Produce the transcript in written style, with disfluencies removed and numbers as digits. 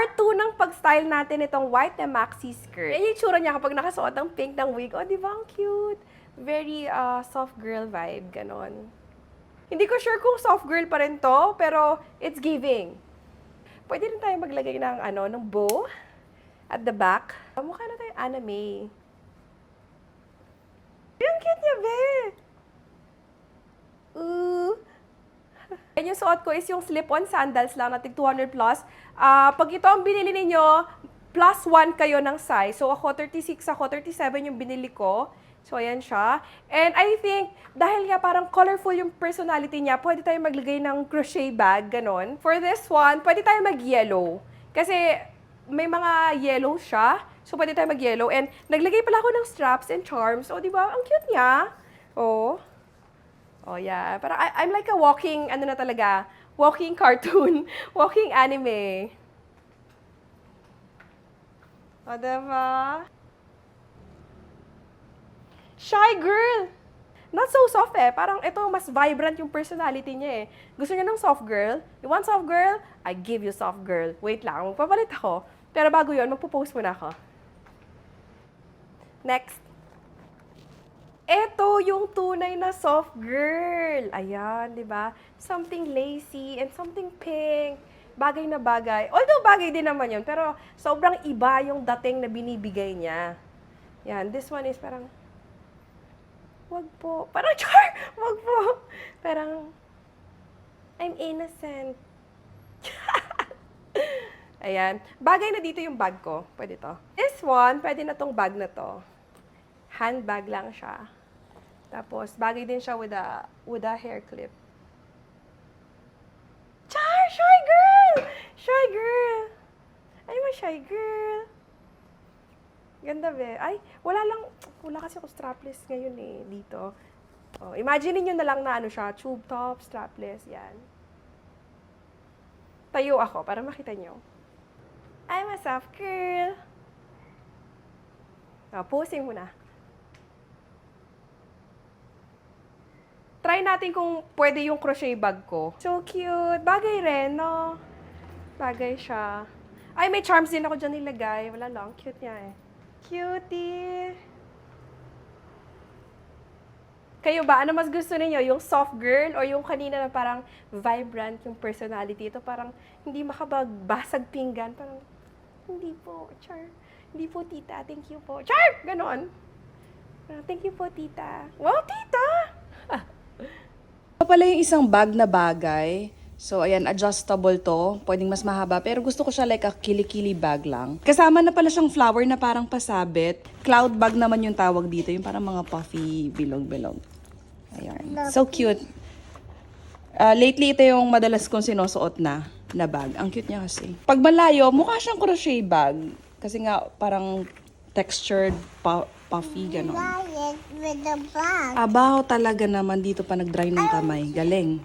part 2 ng pag-style natin itong white na maxi skirt. Yan yung tsura niya kapag nakasuot ng pink ng wig. Oh, di ba? Ang cute. Very soft girl vibe, ganon. Hindi ko sure kung soft girl pa rin to, pero it's giving. Pwede rin tayo maglagay ng, ng bow at the back. Mukha na tayo anime. Ang cute niya, be! Ooh! And yung suot ko is yung slip-on sandals lang natin 200 plus. Pag ito ang binili ninyo, plus 1 kayo ng size. So ako 36 ako, 37 yung binili ko. So ayan siya. And I think, dahil nga parang colorful yung personality niya, pwede tayo maglagay ng crochet bag, ganon. For this one, pwede tayo mag-yellow. Kasi may mga yellow siya. So pwede tayo mag-yellow. And naglagay pala ako ng straps and charms. O diba? Ang cute niya. Oh. Oh, yeah. Parang I'm like a walking, na talaga, walking cartoon, walking anime. O, diba? Shy girl! Not so soft eh. Parang ito, mas vibrant yung personality niya eh. Gusto niya ng soft girl? You want soft girl? I give you soft girl. Wait lang, magpapalit ako. Pero bago yun, magpo-post muna ako. Next. Ito yung tunay na soft girl. Ayan, di ba? Something lacy and something pink. Bagay na bagay. Although bagay din naman yun, pero sobrang iba yung dating na binibigay niya. Yan, this one is parang, wag po. Parang, char! Wag po. Parang, I'm innocent. Ayan. Bagay na dito yung bag ko. Pwede to. This one, pwede na tong bag na to. Handbag lang siya. Tapos, bagay din siya with a hair clip. Char! Shy girl! Shy girl! Ay, my shy girl. Ganda, be. Ay, wala kasi ako strapless ngayon eh, dito. Oh, imagine niyo na lang na siya, tube top, strapless, yan. Tayo ako para makita niyo. I'm a soft girl. Oh, posing muna. Try natin kung pwede yung crochet bag ko. So cute. Bagay rin, no? Bagay siya. Ay, may charms din ako dyan nilagay. Wala lang. Cute niya eh. Cutie! Kayo ba? Ano mas gusto niyo? Yung soft girl o yung kanina na parang vibrant yung personality? Ito parang hindi makabagbasag pinggan. Parang, hindi po, char. Hindi po, tita. Thank you po. Char! Ganon. Thank you po, tita. Wow, tita! Ito pala yung isang bag na bagay. So, ayan, adjustable to. Pwedeng mas mahaba. Pero gusto ko siya like a kilikili bag lang. Kasama na pala siyang flower na parang pasabit. Cloud bag naman yung tawag dito. Yung parang mga puffy bilog-bilog. Ayan. So cute. Lately, ito yung madalas kong sinusuot na bag. Ang cute niya kasi. Pag malayo, mukha siyang crochet bag. Kasi nga, parang textured, puffy, gano'n. With the bag. Abaho talaga naman dito pa nag-dry ng kamay. Galing.